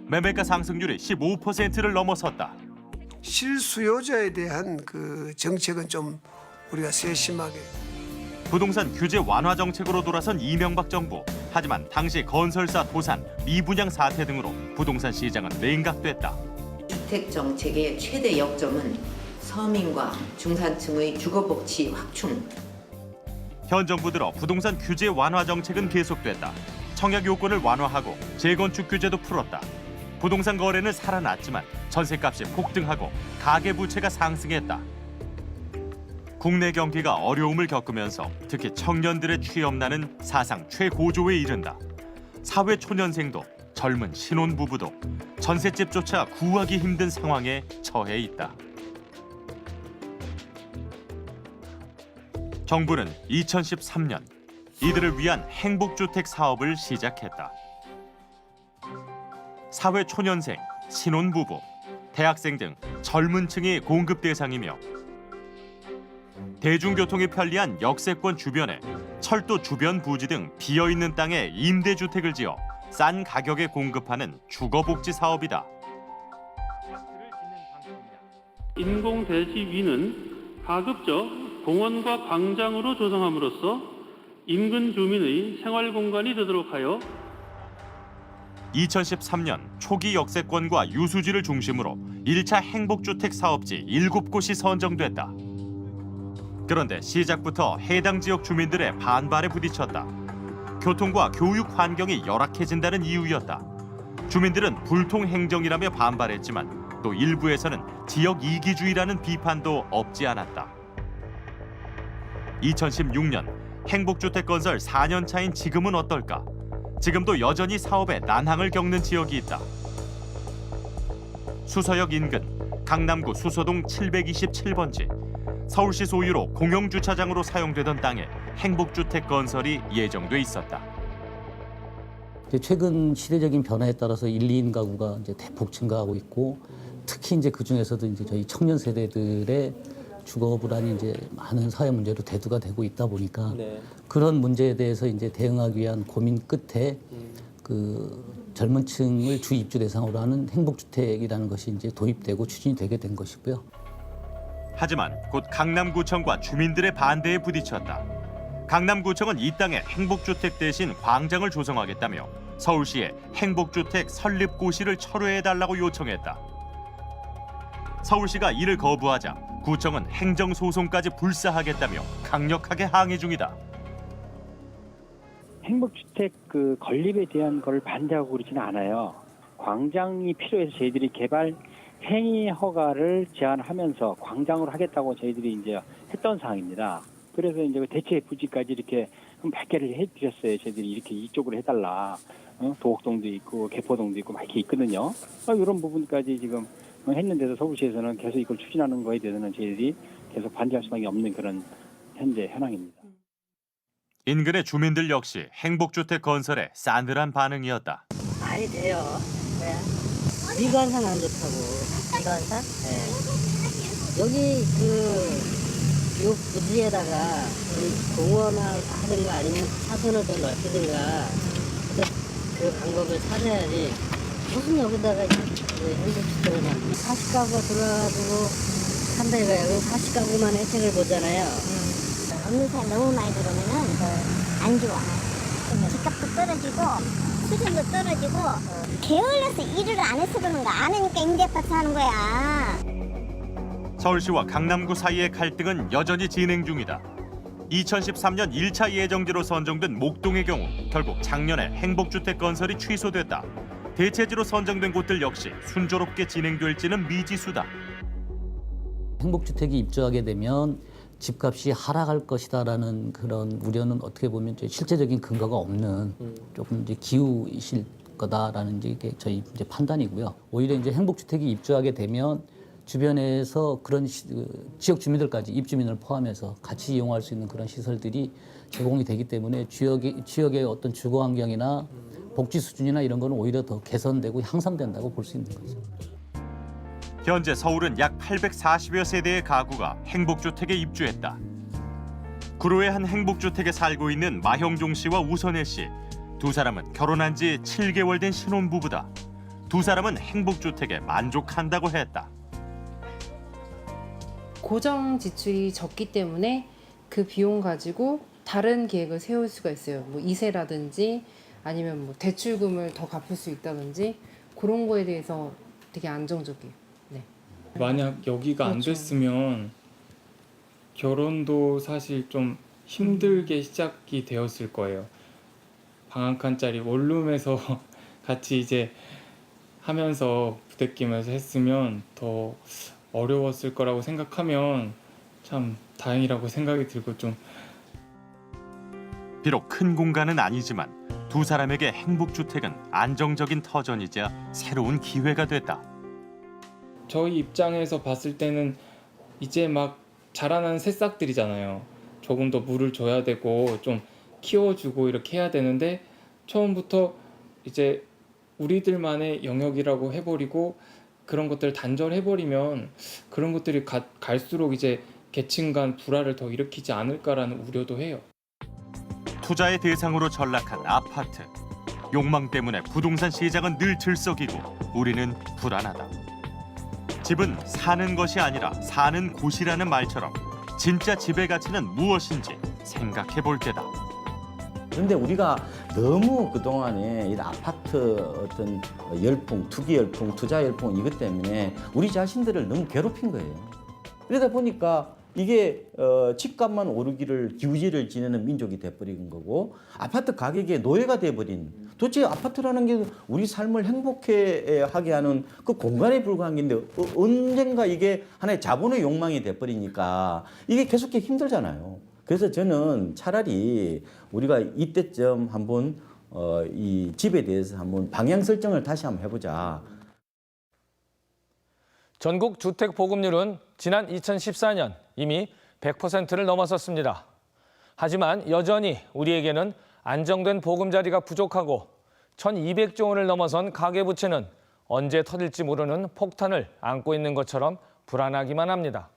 매매가 상승률이 15%를 넘어섰다. 실수요자에 대한 그 정책은 좀 우리가 세심하게. 부동산 규제 완화 정책으로 돌아선 이명박 정부. 하지만 당시 건설사 도산, 미분양 사태 등으로 부동산 시장은 냉각됐다. 주택 정책의 최대 역점은 서민과 중산층의 주거복지 확충. 현 정부 들어 부동산 규제 완화 정책은 계속됐다. 청약 요건을 완화하고 재건축 규제도 풀었다. 부동산 거래는 살아났지만 전세값이 폭등하고 가계부채가 상승했다. 국내 경기가 어려움을 겪으면서 특히 청년들의 취업난은 사상 최고조에 이른다. 사회 초년생도 젊은 신혼부부도 전셋집조차 구하기 힘든 상황에 처해 있다. 정부는 2013년 이들을 위한 행복주택 사업을 시작했다. 사회초년생, 신혼부부, 대학생 등 젊은 층이 공급 대상이며 대중교통이 편리한 역세권 주변에 철도 주변 부지 등 비어있는 땅에 임대주택을 지어 싼 가격에 공급하는 주거복지 사업이다. 인공대지위는 가급적 공원과 광장으로 조성함으로써 인근 주민의 생활공간이 되도록 하여 2013년 초기 역세권과 유수지를 중심으로 1차 행복주택 사업지 7곳이 선정됐다. 그런데 시작부터 해당 지역 주민들의 반발에 부딪혔다. 교통과 교육 환경이 열악해진다는 이유였다. 주민들은 불통 행정이라며 반발했지만 또 일부에서는 지역 이기주의라는 비판도 없지 않았다. 2016년 행복주택 건설 4년 차인 지금은 어떨까? 지금도 여전히 사업에 난항을 겪는 지역이 있다. 수서역 인근 강남구 수서동 727번지. 서울시 소유로 공영주차장으로 사용되던 땅에 행복주택 건설이 예정돼 있었다. 최근 시대적인 변화에 따라서 1, 2인 가구가 이제 대폭 증가하고 있고, 특히 이제 그 중에서도 이제 저희 청년 세대들의 주거 불안이 이제 많은 사회 문제로 대두가 되고 있다 보니까 그런 문제에 대해서 이제 대응하기 위한 고민 끝에 그 젊은 층을 주 입주 대상으로 하는 행복주택이라는 것이 이제 도입되고 추진이 되게 된 것이고요. 하지만 곧 강남구청과 주민들의 반대에 부딪혔다. 강남구청은 이 땅에 행복주택 대신 광장을 조성하겠다며 서울시에 행복주택 설립고시를 철회해달라고 요청했다. 서울시가 이를 거부하자 구청은 행정소송까지 불사하겠다며 강력하게 항의 중이다. 행복주택 그 건립에 대한 걸 반대하고 그러지는 않아요. 광장이 필요해서 저희들이 개발 행위 허가를 제한하면서 광장으로 하겠다고 저희들이 이제 했던 사항입니다. 그래서 이제 대체 부지까지 이렇게 몇 개를 해드렸어요. 저희들이 이렇게 이쪽으로 해달라. 도곡동도 있고 개포동도 있고 막 이렇게 있거든요. 이런 부분까지 지금 했는데도 서울시에서는 계속 이걸 추진하는 거에 대해서는 저희들이 계속 반대할 수밖에 없는 그런 현재 현황입니다. 인근의 주민들 역시 행복주택 건설에 싸늘한 반응이었다. 말이 돼요. 왜? 미관상 안 좋다고. 미관상? 네. 여기 요 부지에다가 공원을 하든가 아니면 차선을 더 넓히든가 그 방법을 찾아야지. 무슨 여기다가 행복주택을 40가구가 들어와가지고 산다 이거야. 그럼 40가구만 혜택을 보잖아요. 없는 사람 너무 많이 들어오면은 안 좋아. 집값도 떨어지고 수준도 떨어지고 게을러서 일을 안 해서 그러는 거 아니니까 임대아파트 하는 거야. 서울시와 강남구 사이의 갈등은 여전히 진행 중이다. 2013년 1차 예정지로 선정된 목동의 경우 결국 작년에 행복주택 건설이 취소됐다. 대체지로 선정된 곳들 역시 순조롭게 진행될지는 미지수다. 행복주택이 입주하게 되면 집값이 하락할 것이다라는 그런 우려는 어떻게 보면 실제적인 근거가 없는 조금 이제 기우이실 거다라는 이게 저희 이제 판단이고요. 오히려 이제 행복주택이 입주하게 되면 주변에서 그런 지역 주민들까지 입주민을 포함해서 같이 이용할 수 있는 그런 시설들이 제공이 되기 때문에 지역의 어떤 주거 환경이나 복지 수준이나 이런 거는 오히려 더 개선되고 향상된다고 볼 수 있는 거죠. 현재 서울은 약 840여 세대의 가구가 행복주택에 입주했다. 구로의 한 행복주택에 살고 있는 마형종 씨와 우선혜 씨. 두 사람은 결혼한 지 7개월 된 신혼부부다. 두 사람은 행복주택에 만족한다고 했다. 고정 지출이 적기 때문에 그 비용 가지고 다른 계획을 세울 수가 있어요. 뭐 이세라든지 아니면 뭐 대출금을 더 갚을 수 있다든지 그런 거에 대해서 되게 안정적이에요. 네. 만약 여기가 안 됐으면 결혼도 사실 좀 힘들게 시작이 되었을 거예요. 방 한 칸짜리 원룸에서 같이 이제 하면서 부대끼면서 했으면 더 어려웠을 거라고 생각하면 참 다행이라고 생각이 들고 좀. 비록 큰 공간은 아니지만 두 사람에게 행복주택은 안정적인 터전이자 새로운 기회가 됐다. 저희 입장에서 봤을 때는 이제 막 자라난 새싹들이잖아요. 조금 더 물을 줘야 되고 좀 키워주고 이렇게 해야 되는데 처음부터 이제 우리들만의 영역이라고 해버리고 그런 것들을 단절해버리면 그런 것들이 갈수록 이제 계층 간 불화를 더 일으키지 않을까라는 우려도 해요. 투자의 대상으로 전락한 아파트. 욕망 때문에 부동산 시장은 늘 들썩이고 우리는 불안하다. 집은 사는 것이 아니라 사는 곳이라는 말처럼 진짜 집의 가치는 무엇인지 생각해 볼 때다. 그런데 우리가 너무 그동안에 이 아파트 어떤 열풍, 투기 열풍, 투자 열풍 이것 때문에 우리 자신들을 너무 괴롭힌 거예요. 그러다 보니까 이게 집값만 오르기를 기우제를 지내는 민족이 돼버린 거고 아파트 가격의 노예가 돼버린 도대체 아파트라는 게 우리 삶을 행복하게 하는 그 공간에 불과한 건데 언젠가 이게 하나의 자본의 욕망이 돼버리니까 이게 계속해 힘들잖아요. 그래서 저는 차라리 우리가 이때쯤 한번 이 집에 대해서 한번 방향 설정을 다시 한번 해보자. 전국 주택 보급률은 지난 2014년 이미 100%를 넘어섰습니다. 하지만 여전히 우리에게는 안정된 보금자리가 부족하고 1,200조 원을 넘어선 가계부채는 언제 터질지 모르는 폭탄을 안고 있는 것처럼 불안하기만 합니다.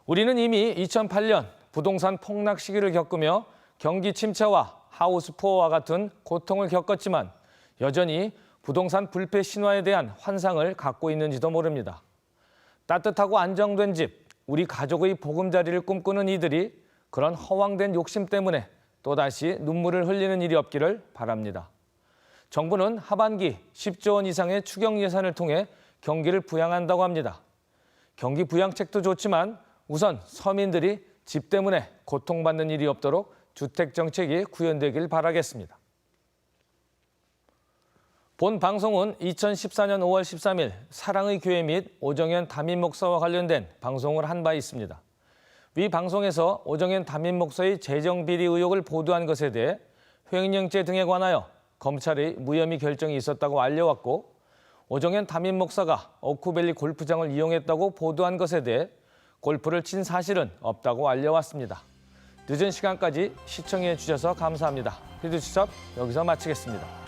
우리는 이미 2008년 부동산 폭락 시기를 겪으며 경기 침체와 하우스푸어와 같은 고통을 겪었지만 여전히 부동산 불패 신화에 대한 환상을 갖고 있는지도 모릅니다. 따뜻하고 안정된 집, 우리 가족의 보금자리를 꿈꾸는 이들이 그런 허황된 욕심 때문에 또다시 눈물을 흘리는 일이 없기를 바랍니다. 정부는 하반기 10조 원 이상의 추경 예산을 통해 경기를 부양한다고 합니다. 경기 부양책도 좋지만 우선 서민들이 집 때문에 고통받는 일이 없도록 주택 정책이 구현되길 바라겠습니다. 본 방송은 2014년 5월 13일 사랑의 교회 및 오정현 담임 목사와 관련된 방송을 한 바 있습니다. 위 방송에서 오정현 담임 목사의 재정 비리 의혹을 보도한 것에 대해 횡령죄 등에 관하여 검찰의 무혐의 결정이 있었다고 알려왔고 오정현 담임 목사가 오크밸리 골프장을 이용했다고 보도한 것에 대해 골프를 친 사실은 없다고 알려왔습니다. 늦은 시간까지 시청해 주셔서 감사합니다. 피드수첩 여기서 마치겠습니다.